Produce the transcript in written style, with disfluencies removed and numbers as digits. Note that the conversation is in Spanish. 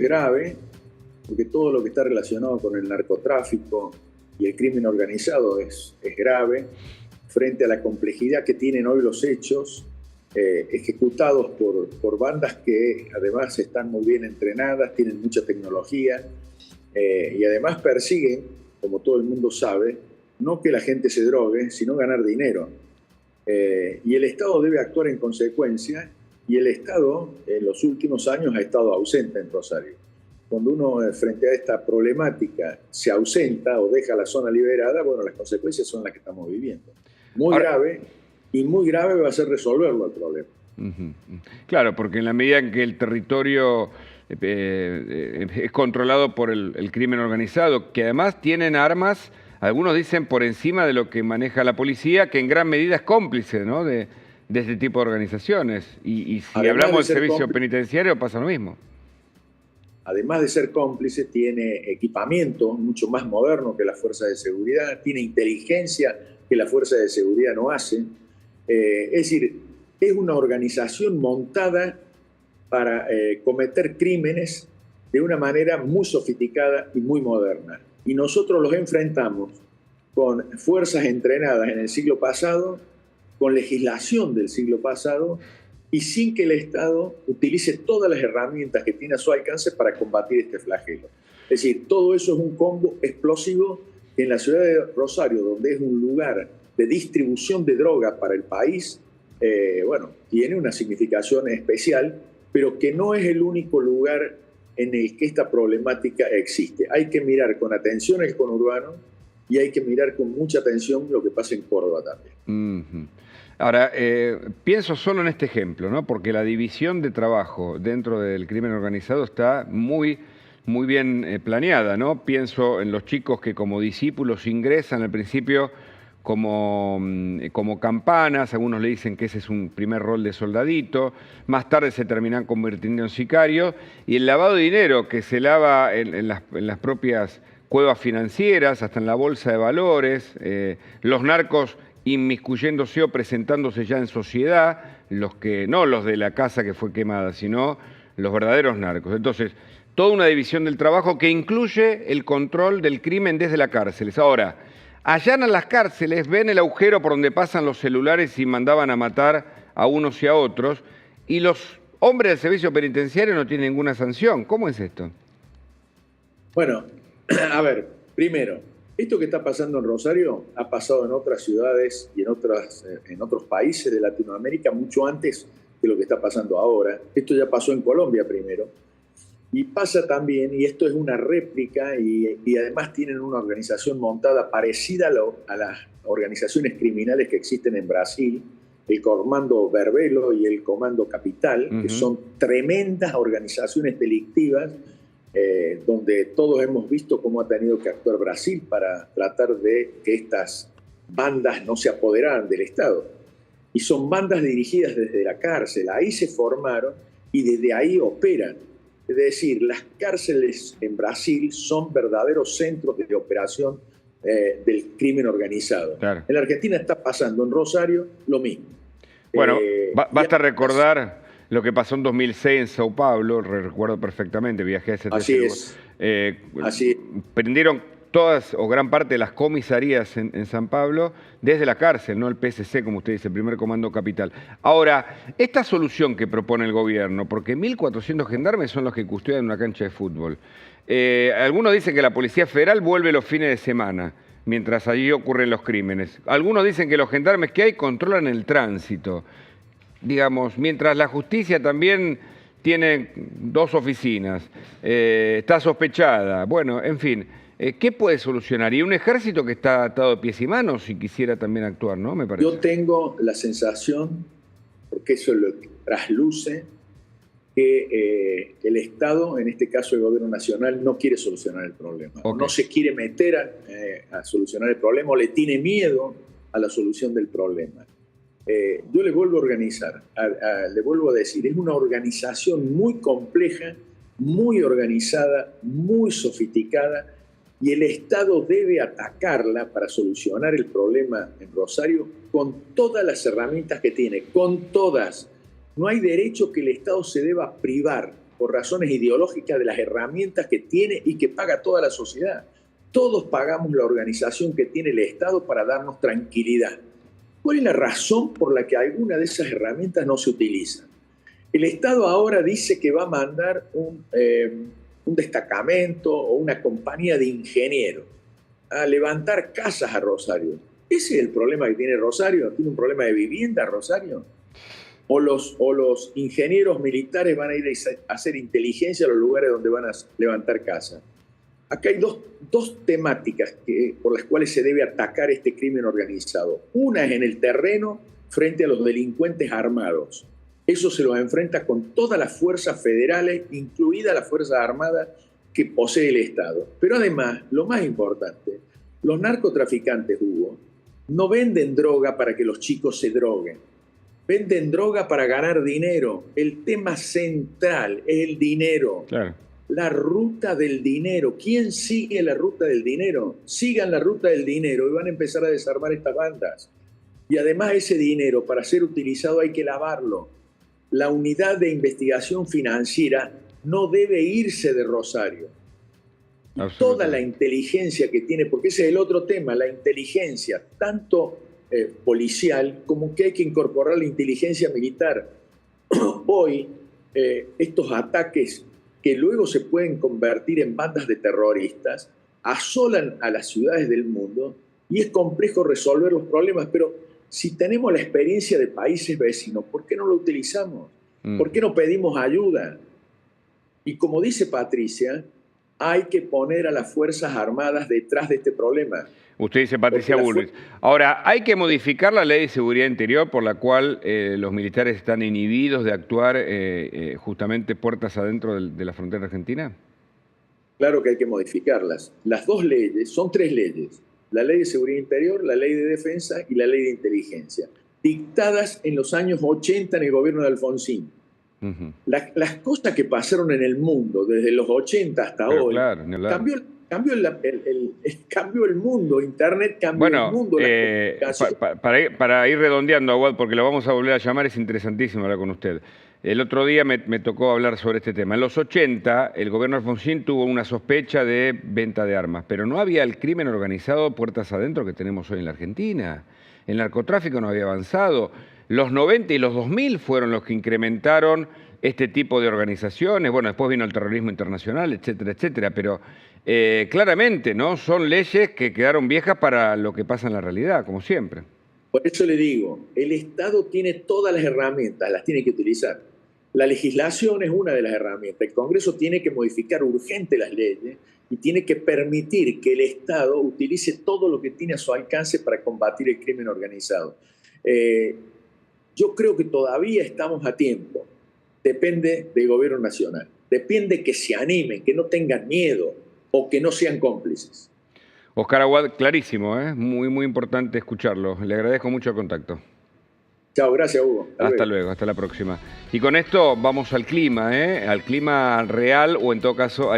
grave, porque todo lo que está relacionado con el narcotráfico y el crimen organizado es grave, frente a la complejidad que tienen hoy los hechos, ejecutados por bandas que además están muy bien entrenadas, tienen mucha tecnología, y además persiguen, como todo el mundo sabe, no que la gente se drogue, sino ganar dinero. Y el Estado debe actuar en consecuencia, y el Estado en los últimos años ha estado ausente en Rosario. Cuando uno frente a esta problemática se ausenta o deja la zona liberada, bueno, las consecuencias son las que estamos viviendo. Muy grave, y muy grave va a ser resolverlo el problema. Claro, porque en la medida en que el territorio es controlado por el crimen organizado, que además tienen armas, algunos dicen por encima de lo que maneja la policía, que en gran medida es cómplice, ¿no?, de este tipo de organizaciones. Y si hablamos del servicio penitenciario pasa lo mismo. Además de ser cómplice, tiene equipamiento mucho más moderno que las fuerzas de seguridad, tiene inteligencia que las fuerzas de seguridad no hacen. Es decir, es una organización montada para cometer crímenes de una manera muy sofisticada y muy moderna. Y nosotros los enfrentamos con fuerzas entrenadas en el siglo pasado, con legislación del siglo pasado, y sin que el Estado utilice todas las herramientas que tiene a su alcance para combatir este flagelo. Es decir, todo eso es un combo explosivo que en la ciudad de Rosario, donde es un lugar de distribución de droga para el país, bueno, tiene una significación especial, pero que no es el único lugar en el que esta problemática existe. Hay que mirar con atención el conurbano y hay que mirar con mucha atención lo que pasa en Córdoba también. Ahora, pienso solo en este ejemplo, ¿no?, porque la división de trabajo dentro del crimen organizado está muy bien planeada, ¿no? Pienso en los chicos que como discípulos ingresan al principio como campanas, algunos le dicen que ese es un primer rol de soldadito, más tarde se terminan convirtiendo en sicarios, y el lavado de dinero que se lava en las propias cuevas financieras, hasta en la bolsa de valores, los narcos inmiscuyéndose o presentándose ya en sociedad, no los de la casa que fue quemada, sino los verdaderos narcos. Entonces, toda una división del trabajo que incluye el control del crimen desde las cárceles. Ahora, allanan las cárceles, ven el agujero por donde pasan los celulares y mandaban a matar a unos y a otros, y los hombres del servicio penitenciario no tienen ninguna sanción. ¿Cómo es esto? Bueno, a ver, primero, esto que está pasando en Rosario ha pasado en otras ciudades y en otros países de Latinoamérica mucho antes de lo que está pasando ahora. Esto ya pasó en Colombia primero. Y pasa también, y esto es una réplica, y además tienen una organización montada parecida a las organizaciones criminales que existen en Brasil, el Comando Verbelo y el Comando Capital, que son tremendas organizaciones delictivas, donde todos hemos visto cómo ha tenido que actuar Brasil para tratar de que estas bandas no se apoderaran del Estado. Y son bandas dirigidas desde la cárcel, ahí se formaron y desde ahí operan. Es decir, las cárceles en Brasil son verdaderos centros de operación del crimen organizado. Claro. En la Argentina está pasando, en Rosario, lo mismo. Bueno, basta recordar lo que pasó en 2006 en Sao Paulo, recuerdo perfectamente, viajé a ese Así es. Así es. Prendieron todas o gran parte de las comisarías en San Pablo desde la cárcel, no el PSC, como usted dice, el primer comando capital. Ahora, esta solución que propone el gobierno, porque 1.400 gendarmes son los que custodian una cancha de fútbol. Algunos dicen que la Policía Federal vuelve los fines de semana, mientras allí ocurren los crímenes. Algunos dicen que los gendarmes que hay controlan el tránsito. Digamos, mientras la justicia también tiene 2 oficinas, está sospechada, bueno, en fin, ¿qué puede solucionar? Y un ejército que está atado de pies y manos si quisiera también actuar, ¿no? Me parece. Yo tengo la sensación, porque eso lo trasluce, que el Estado, en este caso el Gobierno Nacional, no quiere solucionar el problema. Okay. No se quiere meter a solucionar el problema o le tiene miedo a la solución del problema. Yo le vuelvo a organizar, le vuelvo a decir, es una organización muy compleja, muy organizada, muy sofisticada, y el Estado debe atacarla para solucionar el problema en Rosario con todas las herramientas que tiene, con todas. No hay derecho que el Estado se deba privar por razones ideológicas de las herramientas que tiene y que paga toda la sociedad. Todos pagamos la organización que tiene el Estado para darnos tranquilidad. ¿Cuál es la razón por la que alguna de esas herramientas no se utilizan? El Estado ahora dice que va a mandar un destacamento o una compañía de ingenieros a levantar casas a Rosario. ¿Ese es el problema que tiene Rosario? ¿Tiene un problema de vivienda Rosario? ¿O los ingenieros militares van a ir a hacer inteligencia a los lugares donde van a levantar casas? Acá hay dos temáticas por las cuales se debe atacar este crimen organizado. Una es en el terreno frente a los delincuentes armados. Eso se los enfrenta con todas las fuerzas federales, incluida las Fuerzas Armadas que posee el Estado. Pero además, lo más importante, los narcotraficantes, Hugo, no venden droga para que los chicos se droguen. Venden droga para ganar dinero. El tema central es el dinero. Claro. La ruta del dinero. ¿Quién sigue la ruta del dinero? Sigan la ruta del dinero y van a empezar a desarmar estas bandas. Y además ese dinero, para ser utilizado, hay que lavarlo. La unidad de investigación financiera no debe irse de Rosario. Toda la inteligencia que tiene, porque ese es el otro tema, la inteligencia, tanto policial como que hay que incorporar la inteligencia militar. Hoy, estos ataques que luego se pueden convertir en bandas de terroristas asolan a las ciudades del mundo y es complejo resolver los problemas, pero si tenemos la experiencia de países vecinos, ¿por qué no lo utilizamos? ¿Por qué no pedimos ayuda? Y como dice Patricia, hay que poner a las Fuerzas Armadas detrás de este problema. Usted dice Patricia Bullrich. Ahora, ¿hay que modificar la Ley de Seguridad Interior por la cual los militares están inhibidos de actuar justamente puertas adentro de la frontera argentina? Claro que hay que modificarlas. Las dos leyes, son tres leyes. La Ley de Seguridad Interior, la Ley de Defensa y la Ley de Inteligencia, dictadas en los años 80 en el gobierno de Alfonsín. Las cosas que pasaron en el mundo desde los 80 hasta hoy, claro, cambió el mundo, Internet cambió el mundo. Para ir redondeando, Aguad, porque lo vamos a volver a llamar, es interesantísimo hablar con usted. El otro día me tocó hablar sobre este tema. En los 80, el gobierno de Alfonsín tuvo una sospecha de venta de armas, pero no había el crimen organizado puertas adentro que tenemos hoy en la Argentina. El narcotráfico no había avanzado. Los 90 y los 2000 fueron los que incrementaron este tipo de organizaciones. Bueno, después vino el terrorismo internacional, etcétera, etcétera. Pero claramente, ¿no? Son leyes que quedaron viejas para lo que pasa en la realidad, como siempre. Por eso le digo, el Estado tiene todas las herramientas, las tiene que utilizar. La legislación es una de las herramientas. El Congreso tiene que modificar urgente las leyes y tiene que permitir que el Estado utilice todo lo que tiene a su alcance para combatir el crimen organizado. Yo creo que todavía estamos a tiempo. Depende del gobierno nacional. Depende que se animen, que no tengan miedo o que no sean cómplices. Oscar Aguad, clarísimo, ¿eh? Muy, muy importante escucharlo. Le agradezco mucho el contacto. Chao, gracias, Hugo. Hasta luego, hasta la próxima. Y con esto vamos al clima, al clima real o en todo caso